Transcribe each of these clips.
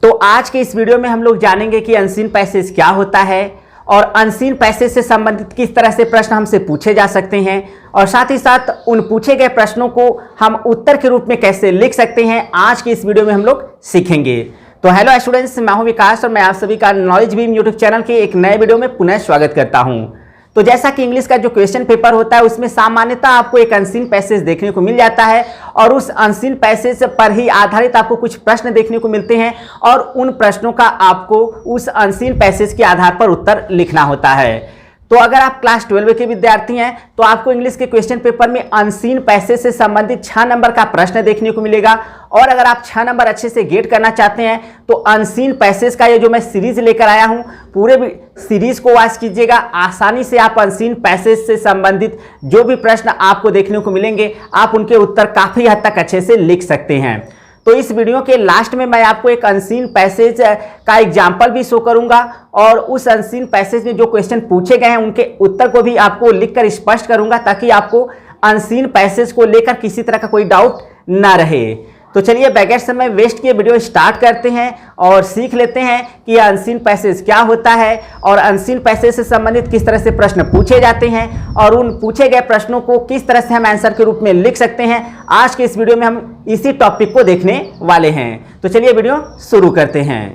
तो आज के इस वीडियो में हम लोग जानेंगे कि अनसीन पैसेज क्या होता है और अनसीन पैसेज से संबंधित किस तरह से प्रश्न हमसे पूछे जा सकते हैं और साथ ही साथ उन पूछे गए प्रश्नों को हम उत्तर के रूप में कैसे लिख सकते हैं, आज के इस वीडियो में हम लोग सीखेंगे। तो हेलो स्टूडेंट्स, मैं हूं विकास और मैं आप सभी का नॉलेज बीम यूट्यूब चैनल के एक नए वीडियो में पुनः स्वागत करता हूं। तो जैसा कि इंग्लिश का जो क्वेश्चन पेपर होता है उसमें सामान्यतः आपको एक अनसीन पैसेज देखने को मिल जाता है और उस अनसीन पैसेज पर ही आधारित आपको कुछ प्रश्न देखने को मिलते हैं और उन प्रश्नों का आपको उस अनसीन पैसेज के आधार पर उत्तर लिखना होता है। तो अगर आप क्लास 12 के विद्यार्थी हैं तो आपको इंग्लिश के क्वेश्चन पेपर में अनसीन पैसेज से संबंधित 6 नंबर का प्रश्न देखने को मिलेगा और अगर आप 6 नंबर अच्छे से गेट करना चाहते हैं तो अनसीन पैसेज का ये जो मैं सीरीज लेकर आया हूं, पूरे सीरीज को वॉच कीजिएगा। आसानी से आप अनसीन पैसेज से संबंधित जो भी प्रश्न आपको देखने को मिलेंगे आप उनके उत्तर काफी हद तक अच्छे से लिख सकते हैं। तो इस वीडियो के लास्ट में मैं आपको एक अनसीन पैसेज का एग्जाम्पल भी शो करूंगा और उस अनसीन पैसेज में जो क्वेश्चन पूछे गए हैं उनके उत्तर को भी आपको लिखकर स्पष्ट करूंगा ताकि आपको अनसीन पैसेज को लेकर किसी तरह का कोई डाउट ना रहे। तो चलिए बगैर समय वेस्ट किए वीडियो स्टार्ट करते हैं और सीख लेते हैं कि अनसीन पैसेज क्या होता है और अनसीन पैसेज से संबंधित किस तरह से प्रश्न पूछे जाते हैं और उन पूछे गए प्रश्नों को किस तरह से हम आंसर के रूप में लिख सकते हैं। आज के इस वीडियो में हम इसी टॉपिक को देखने वाले हैं। तो चलिए वीडियो शुरू करते हैं।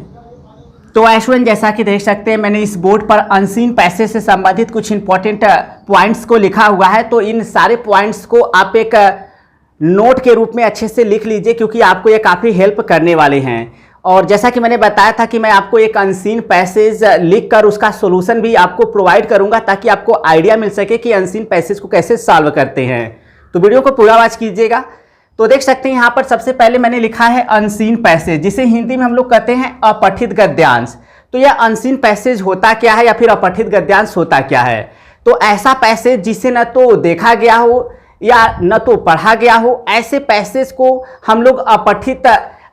तो स्टूडेंट, जैसा कि देख सकते हैं मैंने इस बोर्ड पर अनसीन पैसेज से संबंधित कुछ इंपॉर्टेंट पॉइंट्स को लिखा हुआ है। तो इन सारे पॉइंट्स को आप एक नोट के रूप में अच्छे से लिख लीजिए क्योंकि आपको ये काफ़ी हेल्प करने वाले हैं। और जैसा कि मैंने बताया था कि मैं आपको एक अनसीन पैसेज लिखकर उसका सॉल्यूशन भी आपको प्रोवाइड करूंगा ताकि आपको आइडिया मिल सके कि अनसीन पैसेज को कैसे सॉल्व करते हैं। तो वीडियो को पूरा वॉच कीजिएगा। तो देख सकते हैं यहाँ पर सबसे पहले मैंने लिखा है अनसीन पैसेज, जिसे हिंदी में हम लोग कहते हैं अपठित गद्यांश। तो यह अनसीन पैसेज होता क्या है या फिर अपठित गद्यांश होता क्या है? तो ऐसा पैसेज जिसे न तो देखा गया हो या न तो पढ़ा गया हो, ऐसे पैसेज को हम लोग अपठित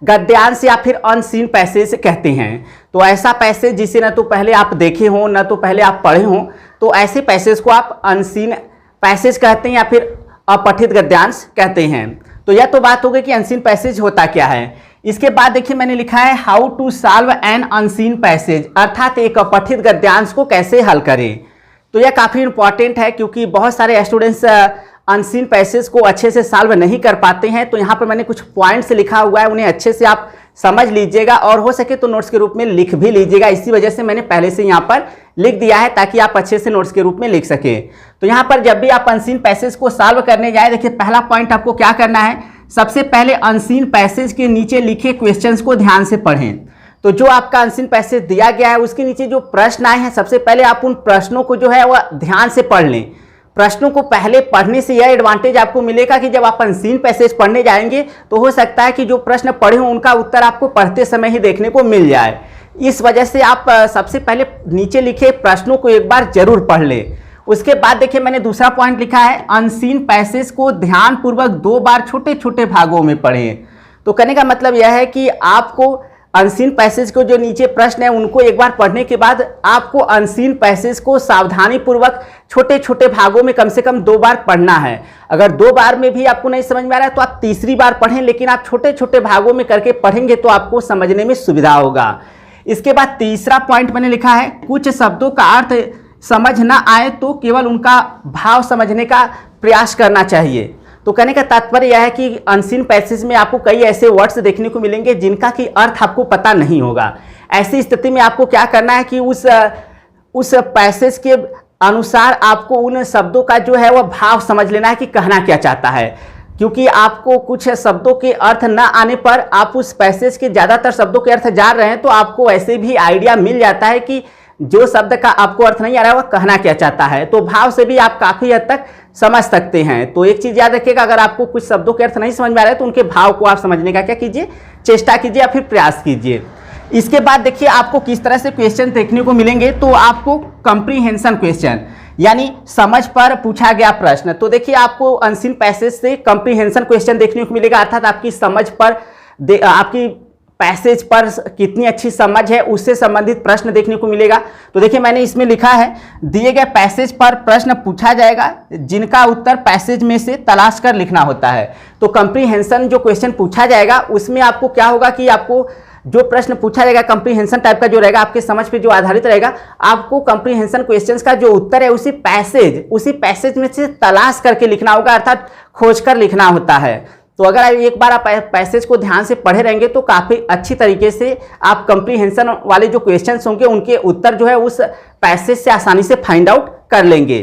गद्यांश या फिर अनसीन पैसेज कहते हैं। तो ऐसा पैसेज जिसे न तो पहले आप देखे हो न तो पहले आप पढ़े हो, तो ऐसे पैसेज को आप अनसीन पैसेज कहते हैं या फिर अपठित गद्यांश कहते हैं। तो यह तो बात हो गई कि अनसीन पैसेज होता क्या है। इसके बाद देखिए मैंने लिखा है how to solve an unseen passage, अर्थात एक अपठित गद्यांश को कैसे हल करें। तो यह काफ़ी इंपॉर्टेंट है क्योंकि बहुत सारे स्टूडेंट्स अनसीन पैसेज को अच्छे से सॉल्व नहीं कर पाते हैं। तो यहाँ पर मैंने कुछ पॉइंट्स लिखा हुआ है, उन्हें अच्छे से आप समझ लीजिएगा और हो सके तो नोट्स के रूप में लिख भी लीजिएगा। इसी वजह से मैंने पहले से यहाँ पर लिख दिया है ताकि आप अच्छे से नोट्स के रूप में लिख सकें। तो यहाँ पर जब भी आप अनसीन पैसेज को सॉल्व करने जाए, देखिए पहला पॉइंट आपको क्या करना है, सबसे पहले अनसीन पैसेज के नीचे लिखे क्वेश्चंस को ध्यान से पढ़ें। तो जो आपका अनसीन पैसेज दिया गया है उसके नीचे जो प्रश्न आए हैं, सबसे पहले आप उन प्रश्नों को जो है वह ध्यान से पढ़ लें। प्रश्नों को पहले पढ़ने से यह एडवांटेज आपको मिलेगा कि जब आप अनसीन पैसेज पढ़ने जाएंगे तो हो सकता है कि जो प्रश्न पढ़े हों उनका उत्तर आपको पढ़ते समय ही देखने को मिल जाए। इस वजह से आप सबसे पहले नीचे लिखे प्रश्नों को एक बार जरूर पढ़ लें। उसके बाद देखिए मैंने दूसरा पॉइंट लिखा है अनसीन पैसेज को ध्यानपूर्वक 2 बार छोटे छोटे भागों में पढ़ें। तो कहने का मतलब यह है कि आपको अनसीन पैसेज को जो नीचे प्रश्न है उनको एक बार पढ़ने के बाद आपको अनसीन पैसेज को सावधानीपूर्वक छोटे छोटे भागों में कम से कम 2 बार पढ़ना है। अगर 2 बार में भी आपको नहीं समझ में आ रहा है तो आप तीसरी बार पढ़ें, लेकिन आप छोटे छोटे भागों में करके पढ़ेंगे तो आपको समझने में सुविधा होगा। इसके बाद तीसरा पॉइंट मैंने लिखा है कुछ शब्दों का अर्थ समझ ना आए तो केवल उनका भाव समझने का प्रयास करना चाहिए। तो कहने का तात्पर्य यह है कि अनसीन पैसेज में आपको कई ऐसे वर्ड्स देखने को मिलेंगे जिनका कि अर्थ आपको पता नहीं होगा। ऐसी स्थिति में आपको क्या करना है कि उस पैसेज के अनुसार आपको उन शब्दों का जो है वह भाव समझ लेना है कि कहना क्या चाहता है, क्योंकि आपको कुछ शब्दों के अर्थ न आने पर आप उस पैसेज के ज़्यादातर शब्दों के अर्थ जान रहे हैं तो आपको ऐसे भी आइडिया मिल जाता है कि जो शब्द का आपको अर्थ नहीं आ रहा है वह कहना क्या चाहता है। तो भाव से भी आप काफ़ी हद तक समझ सकते हैं। तो एक चीज़ याद रखिएगा, अगर आपको कुछ शब्दों के अर्थ नहीं समझ में आ रहे तो उनके भाव को आप समझने का क्या कीजिए, चेष्टा कीजिए या फिर प्रयास कीजिए। इसके बाद देखिए आपको किस तरह से क्वेश्चन देखने को मिलेंगे। तो आपको कंप्रीहेंशन क्वेश्चन यानी समझ पर पूछा गया प्रश्न। तो देखिए आपको अनसीन पैसेज से कंप्रीहेंशन क्वेश्चन देखने को मिलेगा, अर्थात आपकी समझ पर आपकी पैसेज पर कितनी अच्छी समझ है उससे संबंधित प्रश्न देखने को मिलेगा। तो देखिए मैंने इसमें लिखा है दिए गए पैसेज पर प्रश्न पूछा जाएगा जिनका उत्तर पैसेज में से तलाश कर लिखना होता है। तो कंप्रीहेंशन जो क्वेश्चन पूछा जाएगा उसमें आपको क्या होगा कि आपको जो प्रश्न पूछा जाएगा कॉम्प्रिहेंशन टाइप का जो रहेगा, आपके समझ पे जो आधारित रहेगा, आपको कॉम्प्रिहेंशन क्वेश्चंस का जो उत्तर है उसी पैसेज में से तलाश करके लिखना होगा, अर्थात खोज कर लिखना होता है। तो अगर एक बार आप पैसेज को ध्यान से पढ़े रहेंगे तो काफ़ी अच्छी तरीके से आप कॉम्प्रिहेंशन वाले जो क्वेश्चंस होंगे उनके उत्तर जो है उस पैसेज से आसानी से फाइंड आउट कर लेंगे।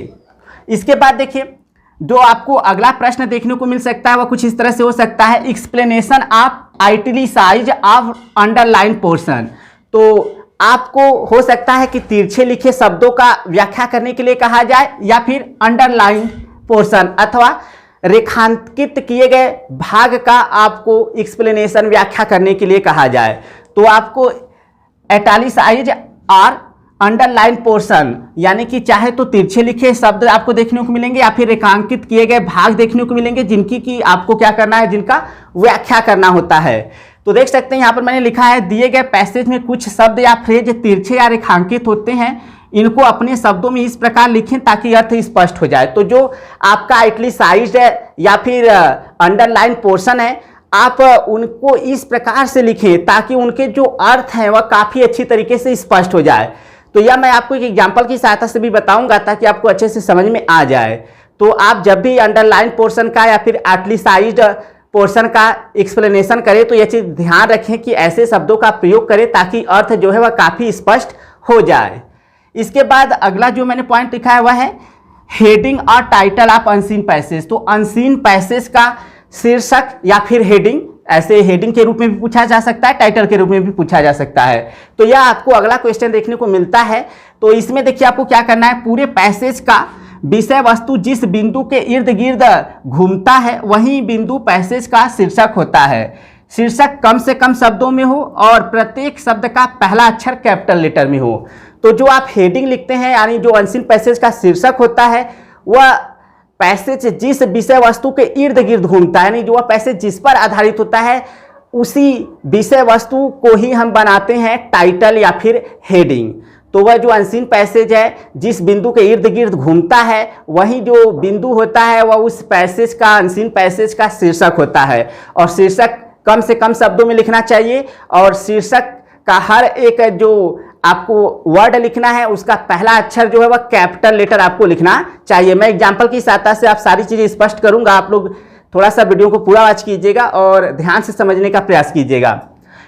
इसके बाद देखिए, जो आपको अगला प्रश्न देखने को मिल सकता है वह कुछ इस तरह से हो सकता है, explanation of italicise of underline portion. तो आपको हो सकता है कि तिरछे लिखे शब्दों का व्याख्या करने के लिए कहा जाए, या फिर अंडरलाइन पोर्शन अथवा रेखांकित किए गए भाग का आपको एक्सप्लेनेशन व्याख्या करने के लिए कहा जाए। तो आपको इटैलिसाइज और अंडरलाइन पोर्शन यानी कि चाहे तो तिरछे लिखे शब्द आपको देखने को मिलेंगे या फिर रेखांकित किए गए भाग देखने को मिलेंगे, जिनकी कि आपको क्या करना है, जिनका व्याख्या करना होता है। तो देख सकते हैं यहाँ पर मैंने लिखा है, दिए गए पैसेज में कुछ शब्द या फ्रेज तिरछे या रेखांकित होते हैं, इनको अपने शब्दों में इस प्रकार लिखें ताकि अर्थ स्पष्ट हो जाए। तो जो आपका इटैलिसाइज्ड है या फिर अंडरलाइन पोर्शन है, आप उनको इस प्रकार से लिखें ताकि उनके जो अर्थ हैं वह काफ़ी अच्छी तरीके से स्पष्ट हो जाए। तो यह मैं आपको एक एग्जाम्पल की सहायता से भी बताऊंगा ताकि आपको अच्छे से समझ में आ जाए। तो आप जब भी अंडरलाइन पोर्शन का या फिर इटैलिसाइज्ड पोर्शन का एक्सप्लेनेशन करें तो यह चीज़ ध्यान रखें कि ऐसे शब्दों का प्रयोग करें ताकि अर्थ जो है वह काफ़ी स्पष्ट हो जाए। इसके बाद अगला जो मैंने पॉइंट लिखा है वह है हेडिंग और टाइटल ऑफ अनसीन पैसेज। तो अनसीन पैसेज का शीर्षक या फिर हेडिंग, ऐसे हेडिंग के रूप में भी पूछा जा सकता है, टाइटल के रूप में भी पूछा जा सकता है। तो यह आपको अगला क्वेश्चन देखने को मिलता है। तो इसमें देखिए आपको क्या करना है, पूरे पैसेज का विषय वस्तु जिस बिंदु के इर्द गिर्द घूमता है वही बिंदु पैसेज का शीर्षक होता है। शीर्षक कम से कम शब्दों में हो और प्रत्येक शब्द का पहला अक्षर कैपिटल लेटर में हो। तो जो आप हेडिंग लिखते हैं यानी जो अनसीन पैसेज का शीर्षक होता है वह पैसेज जिस विषय वस्तु के इर्द गिर्द घूमता है, यानी जो वह पैसेज जिस पर आधारित होता है उसी विषय वस्तु को ही हम बनाते हैं टाइटल या फिर हेडिंग। तो वह जो अनसीन पैसेज है जिस बिंदु के इर्द गिर्द घूमता है वही जो बिंदु होता है वह उस पैसेज का, अनसीन पैसेज का शीर्षक होता है। और शीर्षक कम से कम शब्दों में लिखना चाहिए और शीर्षक का हर एक जो आपको वर्ड लिखना है उसका पहला अक्षर जो है वह कैपिटल लेटर आपको लिखना चाहिए। मैं एग्जांपल की सहायता से आप सारी चीज़ें स्पष्ट करूंगा, आप लोग थोड़ा सा वीडियो को पूरा वॉच कीजिएगा और ध्यान से समझने का प्रयास कीजिएगा।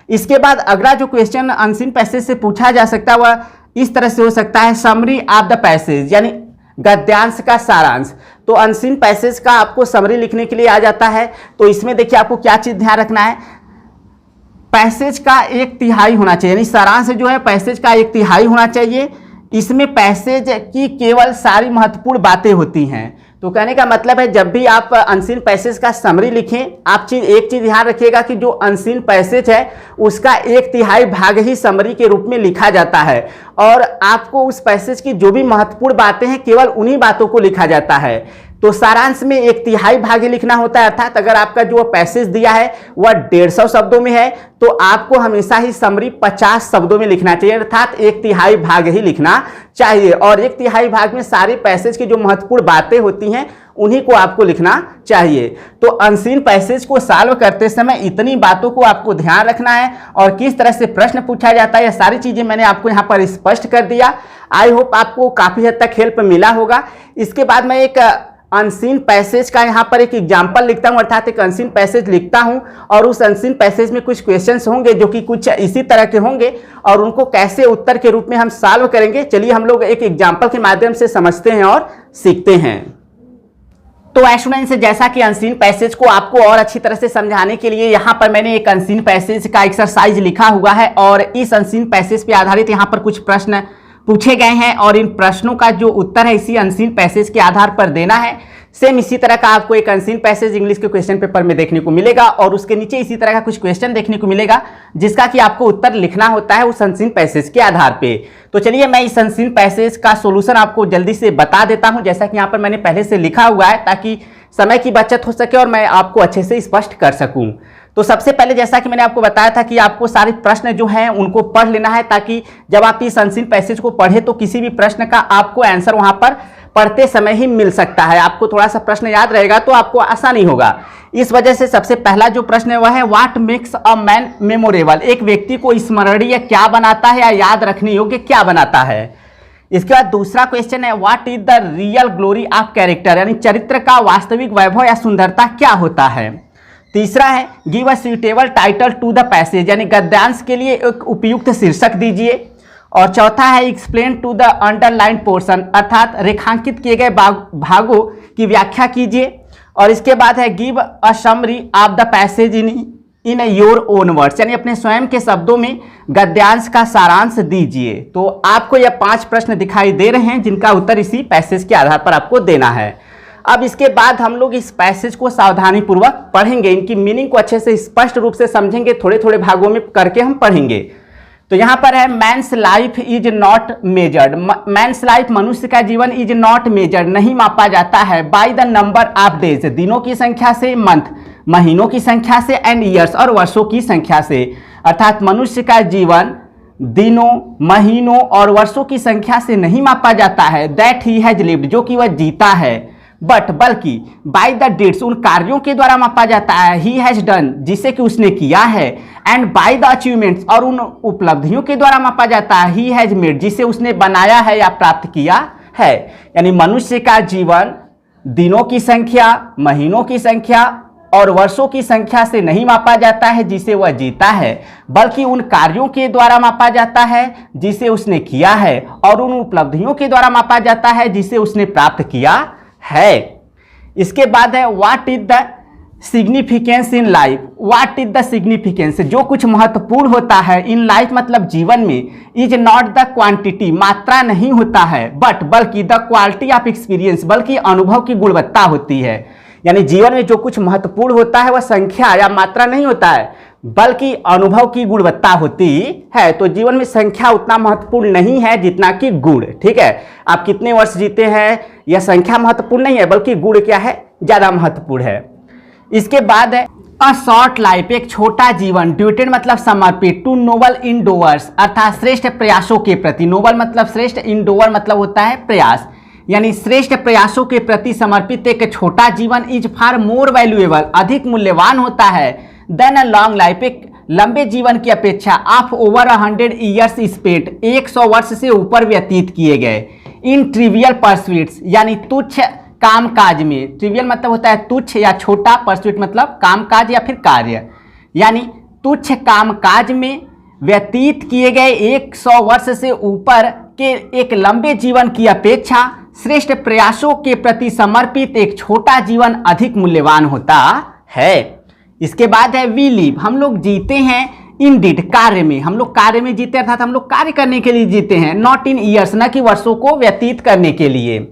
इसके बाद अगला जो क्वेश्चन अनसीन पैसेज से पूछा जा सकता है वह इस तरह से हो सकता है, समरी ऑफ द पैसेज यानी गद्यांश का सारांश। तो अनसीन पैसेज का आपको समरी लिखने के लिए आ जाता है। तो इसमें देखिए आपको क्या चीज़ ध्यान रखना है, पैसेज का 1/3 होना चाहिए, यानी सारांश जो है पैसेज का 1/3 होना चाहिए। इसमें पैसेज की केवल सारी महत्वपूर्ण बातें होती हैं। तो कहने का मतलब है जब भी आप अनसीन पैसेज का समरी लिखें, आप एक चीज़ ध्यान रखिएगा कि जो अनसीन पैसेज है उसका 1/3 भाग ही समरी के रूप में लिखा जाता है और आपको उस पैसेज की जो भी महत्वपूर्ण बातें हैं केवल उन्हीं बातों को लिखा जाता है। तो सारांश में 1/3 भाग ही लिखना होता है, अर्थात अगर आपका जो पैसेज दिया है वह 150 शब्दों में है तो आपको हमेशा ही समरी 50 शब्दों में लिखना चाहिए, अर्थात 1/3 भाग ही लिखना चाहिए। और 1/3 भाग में सारे पैसेज की जो महत्वपूर्ण बातें होती हैं उन्हीं को आपको लिखना चाहिए। तो अनसीन पैसेज को सॉल्व करते समय इतनी बातों को आपको ध्यान रखना है और किस तरह से प्रश्न पूछा जाता है यह सारी चीज़ें मैंने आपको यहाँ पर स्पष्ट कर दिया। आई होप आपको काफ़ी हद तक हेल्प मिला होगा। इसके बाद मैं एक अनसीन पैसेज का यहाँ पर एक एग्जाम्पल लिखता हूँ, अर्थात एक अनसीन पैसेज लिखता हूँ और उस अनसीन पैसेज में कुछ क्वेश्चंस होंगे जो कि कुछ इसी तरह के होंगे और उनको कैसे उत्तर के रूप में हम सॉल्व करेंगे। चलिए हम लोग एक एग्जाम्पल के माध्यम से समझते हैं और सीखते हैं। तो स्टूडेंट्स, जैसा कि अनसीन पैसेज को आपको और अच्छी तरह से समझाने के लिए यहाँ पर मैंने एक अनसीन पैसेज का एक्सरसाइज लिखा हुआ है और इस अनसीन पैसेज पे आधारित यहाँ पर कुछ प्रश्न पूछे गए हैं और इन प्रश्नों का जो उत्तर है इसी अनसीन पैसेज के आधार पर देना है। सेम इसी तरह का आपको एक अनसीन पैसेज इंग्लिश के क्वेश्चन पेपर में देखने को मिलेगा और उसके नीचे इसी तरह का कुछ क्वेश्चन देखने को मिलेगा जिसका कि आपको उत्तर लिखना होता है उस अनसीन पैसेज के आधार पे। तो चलिए मैं इस अनसीन पैसेज का सोल्यूशन आपको जल्दी से बता देता हूं, जैसा कि यहाँ पर मैंने पहले से लिखा हुआ है ताकि समय की बचत हो सके और मैं आपको अच्छे से स्पष्ट कर सकूं। तो सबसे पहले जैसा कि मैंने आपको बताया था कि आपको सारे प्रश्न जो हैं उनको पढ़ लेना है, ताकि जब आप इस अनसीन पैसेज को पढ़े तो किसी भी प्रश्न का आपको आंसर वहां पर पढ़ते समय ही मिल सकता है। आपको थोड़ा सा प्रश्न याद रहेगा तो आपको आसानी होगा। इस वजह से सबसे पहला जो प्रश्न है वह है what makes a man memorable. एक व्यक्ति को स्मरणीय क्या बनाता है या याद रखने योग्य क्या बनाता है। इसके बाद दूसरा क्वेश्चन है what is the real glory of character, यानी चरित्र का वास्तविक वैभव या सुंदरता क्या होता है। तीसरा है give a suitable title to the passage, यानी गद्यांश के लिए एक उपयुक्त शीर्षक दीजिए। और चौथा है explain to the underline portion, अर्थात रेखांकित किए गए भागों की व्याख्या कीजिए। और इसके बाद है give a summary of the passage in your own words, यानी अपने स्वयं के शब्दों में गद्यांश का सारांश दीजिए। तो आपको यह 5 प्रश्न दिखाई दे रहे हैं जिनका उत्तर इसी पैसेज के आधार पर आपको देना है। अब इसके बाद हम लोग इस पैसेज को सावधानी पूर्वक पढ़ेंगे, इनकी मीनिंग को अच्छे से स्पष्ट रूप से समझेंगे, थोड़े थोड़े भागों में करके हम पढ़ेंगे। तो यहाँ पर है men's life is not measured, men's life मनुष्य का जीवन इज नॉट मेजर्ड नहीं मापा जाता है by the number of days, दिनों की संख्या से, मंथ महीनों की संख्या से, एंड ईयर्स और वर्षों की संख्या से। अर्थात मनुष्य का जीवन दिनों, महीनों और वर्षों की संख्या से नहीं मापा जाता है दैट ही हैज लिव्ड, जो कि वह जीता है, बट बल्कि बाय द डीड्स उन कार्यों के द्वारा मापा जाता है ही हैज डन जिसे कि उसने किया है, एंड बाय द अचीवमेंट्स और उन उपलब्धियों के द्वारा मापा जाता है ही हैज मेड जिसे उसने बनाया है या प्राप्त किया है। यानी मनुष्य का जीवन दिनों की संख्या, महीनों की संख्या और वर्षों की संख्या से नहीं मापा जाता है जिसे वह जीता है, बल्कि उन कार्यों के द्वारा मापा जाता है जिसे उसने किया है, और उन उपलब्धियों के द्वारा मापा जाता है जिसे उसने प्राप्त किया है। इसके बाद है what is the significance in life, what is the significance, जो कुछ महत्वपूर्ण होता है इन लाइफ मतलब जीवन में, इज नॉट द क्वांटिटी मात्रा नहीं होता है, बट बल्कि द क्वालिटी ऑफ एक्सपीरियंस बल्कि अनुभव की गुणवत्ता होती है। यानी जीवन में जो कुछ महत्वपूर्ण होता है वह संख्या या मात्रा नहीं होता है बल्कि अनुभव की गुणवत्ता होती है। तो जीवन में संख्या उतना महत्वपूर्ण नहीं है जितना कि गुण। ठीक है, आप कितने वर्ष जीते हैं यह संख्या महत्वपूर्ण नहीं है बल्कि गुण क्या है, ज्यादा महत्वपूर्ण है। इसके बाद है अ शॉर्ट लाइफ, एक छोटा जीवन, ड्यूटेड मतलब समर्पित, टू नोबल इंडोवर्स अर्थात श्रेष्ठ प्रयासों के प्रति, नोबल मतलब श्रेष्ठ, इंडोवर मतलब होता है प्रयास, यानी श्रेष्ठ प्रयासों के प्रति समर्पित एक छोटा जीवन इज फार मोर वैल्यूएबल अधिक मूल्यवान होता है देन अ लॉन्ग लाइफ, एक लंबे जीवन की अपेक्षा, ऑफ ओवर 100 ईयर्स स्पेंट 100 वर्ष से ऊपर व्यतीत किए गए, इन ट्रिवियल परस्यूट्स यानी तुच्छ कामकाज में, ट्रिवियल मतलब होता है तुच्छ या छोटा, परस्यूट मतलब कामकाज या फिर कार्य, यानी तुच्छ कामकाज में व्यतीत किए गए 100 वर्ष से ऊपर के एक लंबे जीवन की अपेक्षा श्रेष्ठ प्रयासों के प्रति समर्पित एक छोटा जीवन अधिक मूल्यवान होता है। इसके बाद है वी लिव, हम लोग जीते हैं इंडीड कार्य में, हम लोग कार्य में जीते अर्थात हम लोग कार्य करने के लिए जीते हैं, नॉट इन ईयर्स न कि वर्षों को व्यतीत करने के लिए।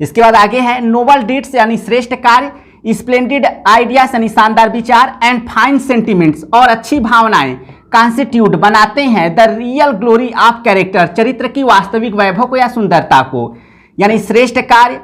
इसके बाद आगे है नोबल डीड्स यानी श्रेष्ठ कार्य, स्प्लेंडेड आइडियाज यानी शानदार विचार, एंड फाइन सेंटिमेंट्स और अच्छी भावनाएं कॉन्स्टिट्यूट बनाते हैं the real glory of character, चरित्र की वास्तविक वैभव को या सुंदरता को। यानी श्रेष्ठ कार्य,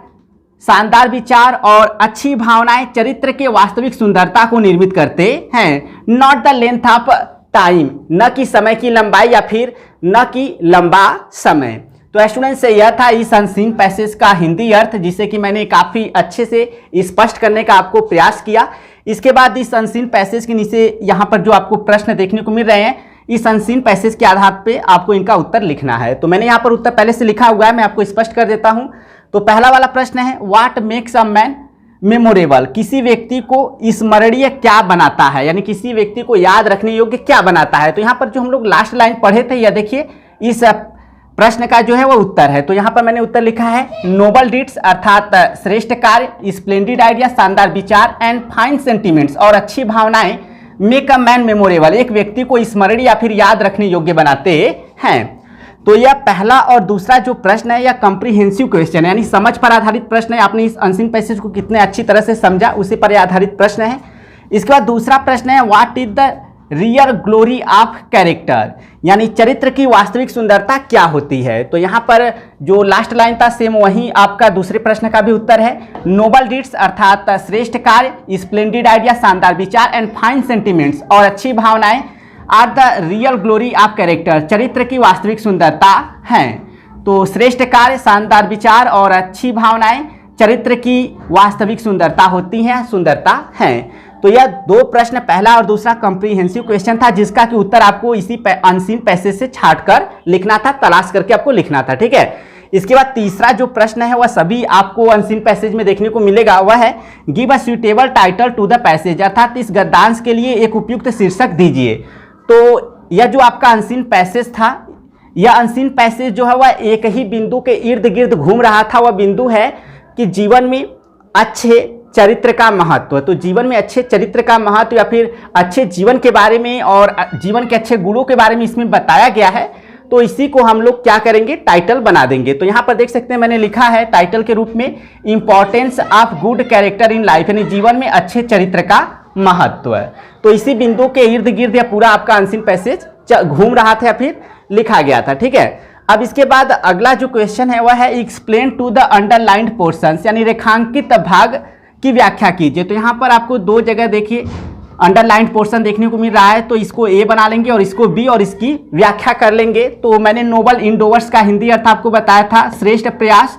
शानदार विचार और अच्छी भावनाएं चरित्र के वास्तविक सुंदरता को निर्मित करते हैं। Not the length of time, न कि समय की लंबाई या फिर न कि लंबा समय। तो स्टूडेंट्स यह था इस अनसीन पैसेज का हिंदी अर्थ, जिसे कि मैंने काफ़ी अच्छे से स्पष्ट करने का आपको प्रयास किया। इसके बाद इस अनसीन पैसेज के नीचे यहाँ पर जो आपको प्रश्न देखने को मिल रहे हैं, इस अनसीन पैसेज के आधार पे आपको इनका उत्तर लिखना है। तो मैंने यहाँ पर उत्तर पहले से लिखा हुआ है, मैं आपको स्पष्ट कर देता हूँ। तो पहला वाला प्रश्न है what makes a man memorable, किसी व्यक्ति को स्मरणीय क्या बनाता है, यानी किसी व्यक्ति को याद रखने योग्य क्या बनाता है। तो यहाँ पर जो हम लोग लास्ट लाइन पढ़े थे, यह देखिए इस प्रश्न का जो है वो उत्तर है। तो यहाँ पर मैंने उत्तर लिखा है नोबल डीड्स अर्थात श्रेष्ठ कार्य, स्प्लेंडेड आइडिया शानदार विचार, एंड फाइन सेंटिमेंट्स और अच्छी भावनाएं मेक अ मैन मेमोरेबल एक व्यक्ति को स्मरणीय या फिर याद रखने योग्य बनाते हैं। तो यह पहला और दूसरा जो प्रश्न है यह कॉम्प्रिहेंसिव क्वेश्चन है, यानी समझ पर आधारित प्रश्न है। आपने इस अनसीन पैसेज को कितने अच्छी तरह से समझा उसी पर आधारित प्रश्न है। इसके बाद दूसरा प्रश्न है what is the real glory of character, यानी चरित्र की वास्तविक सुंदरता क्या होती है। तो यहाँ पर जो लास्ट लाइन था सेम वही आपका दूसरे प्रश्न का भी उत्तर है। नोबल डीड्स अर्थात श्रेष्ठ कार्य, स्प्लेंडेड आइडिया शानदार विचार, एंड फाइन सेंटिमेंट्स और अच्छी भावनाएं are the real glory of character, चरित्र की वास्तविक सुंदरता हैं। तो श्रेष्ठ कार्य, शानदार विचार और अच्छी भावनाएं चरित्र की वास्तविक सुंदरता होती हैं, सुंदरता हैं। तो यह दो प्रश्न, पहला और दूसरा कॉम्प्रिहेंसिव क्वेश्चन था, जिसका कि उत्तर आपको इसी अनसीन पैसेज से छांटकर लिखना था, तलाश करके आपको लिखना था, ठीक है। इसके बाद तीसरा जो प्रश्न है वह सभी आपको अनसीन पैसेज में देखने को मिलेगा, वह है give a suitable title to the passage, अर्थात इस गद्यांश के लिए एक उपयुक्त शीर्षक दीजिए। तो यह जो आपका अनसीन पैसेज था, यह अनसीन पैसेज जो है वह एक ही बिंदु के इर्द गिर्द घूम रहा था। वह बिंदु है कि जीवन में अच्छे चरित्र का महत्व। तो जीवन में अच्छे चरित्र का महत्व या फिर अच्छे जीवन के बारे में और जीवन के अच्छे गुणों के बारे में इसमें बताया गया है। तो इसी को हम लोग क्या करेंगे, टाइटल बना देंगे। तो यहाँ पर देख सकते हैं मैंने लिखा है टाइटल के रूप में importance of good character in life, यानी जीवन में अच्छे चरित्र का महत्व। तो इसी बिंदु के इर्द गिर्द यह पूरा आपका अनसीन पैसेज घूम रहा था या फिर लिखा गया था, ठीक है। अब इसके बाद अगला जो क्वेश्चन है वह है explain to the underlined portions, यानी रेखांकित भाग की व्याख्या कीजिए। तो यहाँ पर आपको दो जगह देखिए अंडरलाइंड पोर्शन देखने को मिल रहा है, तो इसको ए बना लेंगे और इसको बी और इसकी व्याख्या कर लेंगे। तो मैंने नोबल इंडोवर्स का हिंदी अर्थ आपको बताया था, श्रेष्ठ प्रयास।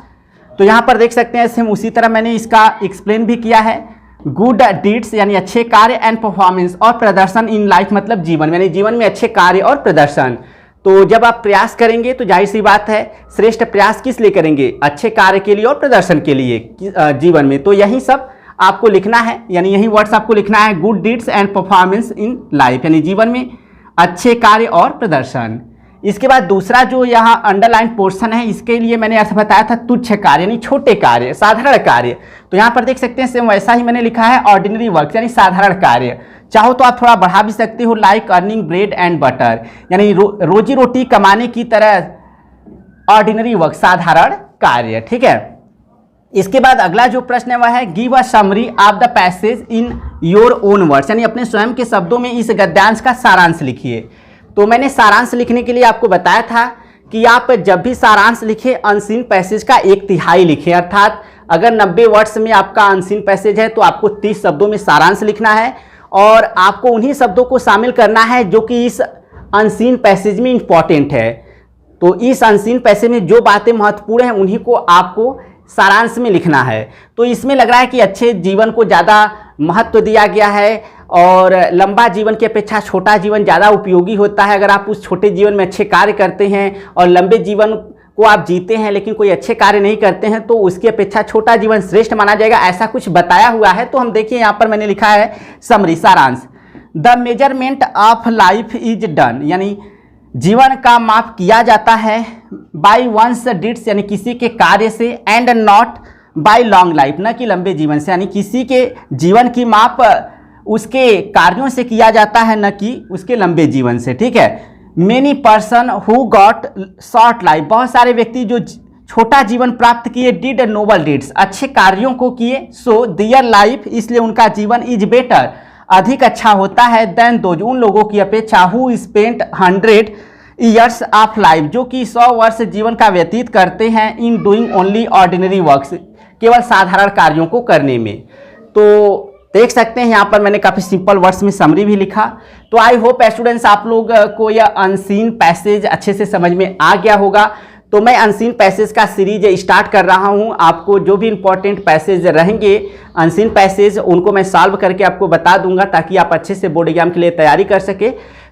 तो यहाँ पर देख सकते हैं सेम उसी तरह मैंने इसका एक्सप्लेन भी किया है। गुड डीड्स यानी अच्छे कार्य, एंड परफॉर्मेंस और प्रदर्शन इन लाइफ मतलब जीवन, यानी जीवन में अच्छे कार्य और प्रदर्शन। तो जब आप प्रयास करेंगे तो जाहिर सी बात है श्रेष्ठ प्रयास किस लिए करेंगे, अच्छे कार्य के लिए और प्रदर्शन के लिए जीवन में। तो यही सब आपको लिखना है, यानी यही वर्ड्स आपको लिखना है, good deeds and performance in life, यानी जीवन में अच्छे कार्य और प्रदर्शन। इसके बाद दूसरा जो यहाँ अंडरलाइन पोर्शन है, इसके लिए मैंने अर्थ बताया था तुच्छ कार्य, यानी छोटे कार्य, साधारण कार्य। तो यहाँ पर देख सकते हैं सेम वैसा ही मैंने लिखा है ऑर्डिनरी वर्क, यानी साधारण कार्य। चाहो तो आप थोड़ा बढ़ा भी सकते हो, like earning bread and butter, यानी रोजी रोटी कमाने की तरह ऑर्डिनरी वर्क, साधारण कार्य, ठीक है। इसके बाद अगला जो प्रश्न है वह है give a summary of the passage in your own words, यानी अपने स्वयं के शब्दों में इस गद्यांश का सारांश लिखिए। तो मैंने सारांश लिखने के लिए आपको बताया था कि आप जब भी सारांश लिखें अनसीन पैसेज का 1/3 लिखें, अर्थात अगर 90 वर्ड्स में आपका अनसीन पैसेज है तो आपको 30 शब्दों में सारांश लिखना है और आपको उन्हीं शब्दों को शामिल करना है जो कि इस अनसीन पैसेज में इंपॉर्टेंट है। तो इस अनसीन पैसेज में जो बातें महत्वपूर्ण हैं उन्हीं को आपको सारांश में लिखना है। तो इसमें लग रहा है कि अच्छे जीवन को ज़्यादा महत्व दिया गया है और लंबा जीवन की अपेक्षा छोटा जीवन ज़्यादा उपयोगी होता है। अगर आप उस छोटे जीवन में अच्छे कार्य करते हैं और लंबे जीवन को आप जीते हैं लेकिन कोई अच्छे कार्य नहीं करते हैं तो उसकी अपेक्षा छोटा जीवन श्रेष्ठ माना जाएगा, ऐसा कुछ बताया हुआ है। तो हम देखिए यहाँ पर मैंने लिखा है समरी, सारांश। The measurement of life is done, यानी जीवन का माप किया जाता है बाय वंस डिड्स, यानी किसी के कार्य से, and not by long life, न कि लंबे जीवन से, यानी किसी के जीवन की माप उसके कार्यों से किया जाता है न कि उसके लंबे जीवन से, ठीक है। Many person who got short life, बहुत सारे व्यक्ति जो छोटा जीवन प्राप्त किए, डिड नोबल डीड्स, अच्छे कार्यों को किए, सो दियर लाइफ, इसलिए उनका जीवन इज बेटर, अधिक अच्छा होता है, देन दोज, उन लोगों की अपेक्षा, who spent 100 years of life, जो कि 100 वर्ष जीवन का व्यतीत करते हैं in doing only ordinary works, केवल साधारण कार्यों को करने में। तो देख सकते हैं यहाँ पर मैंने काफ़ी सिंपल वर्ड्स में समरी भी लिखा। तो आई होप स्टूडेंट्स आप लोग को यह अनसीन पैसेज अच्छे से समझ में आ गया होगा। तो मैं अनसीन पैसेज का सीरीज स्टार्ट कर रहा हूँ, आपको जो भी इंपॉर्टेंट पैसेज रहेंगे अनसीन पैसेज उनको मैं सॉल्व करके आपको बता दूंगा ताकि आप अच्छे से बोर्ड एग्जाम के लिए तैयारी कर सके।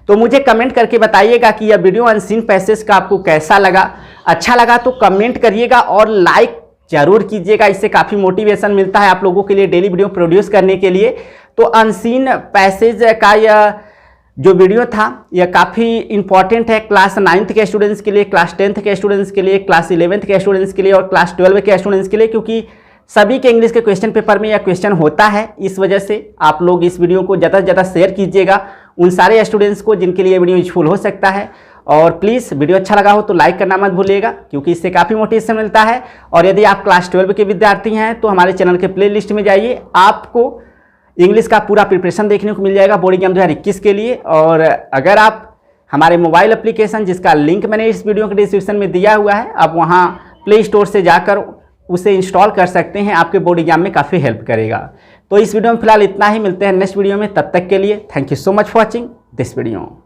तो मुझे कमेंट करके बताइएगा कि यह वीडियो अनसीन पैसेज का आपको कैसा लगा। अच्छा लगा तो कमेंट करिएगा और लाइक जरूर कीजिएगा, इससे काफ़ी मोटिवेशन मिलता है आप लोगों के लिए डेली वीडियो प्रोड्यूस करने के लिए। तो अनसीन पैसेज का यह जो वीडियो था यह काफ़ी इंपॉर्टेंट है क्लास 9th के स्टूडेंट्स के लिए, क्लास 10th के स्टूडेंट्स के लिए, क्लास 11th के स्टूडेंट्स के लिए और क्लास 12 के स्टूडेंट्स के लिए, क्योंकि सभी के इंग्लिश के क्वेश्चन पेपर में यह क्वेश्चन होता है। इस वजह से आप लोग इस वीडियो को ज़्यादा से ज़्यादा शेयर कीजिएगा उन सारे स्टूडेंट्स को जिनके लिए वीडियो यूजफुल हो सकता है। और प्लीज़ वीडियो अच्छा लगा हो तो लाइक करना मत भूलिएगा, क्योंकि इससे काफ़ी मोटिवेशन मिलता है। और यदि आप क्लास 12 के विद्यार्थी हैं तो हमारे चैनल के प्लेलिस्ट में जाइए, आपको इंग्लिश का पूरा प्रिपरेशन देखने को मिल जाएगा बोर्ड एग्जाम 2021 के लिए। और अगर आप हमारे मोबाइल एप्लीकेशन, जिसका लिंक मैंने इस वीडियो के डिस्क्रिप्शन में दिया हुआ है, आप वहाँ प्ले स्टोर से जाकर उसे इंस्टॉल कर सकते हैं, आपके बोर्ड एग्जाम में काफ़ी हेल्प करेगा। तो इस वीडियो में फिलहाल इतना ही, मिलते हैं नेक्स्ट वीडियो में। तब तक के लिए thank you so much for watching this video.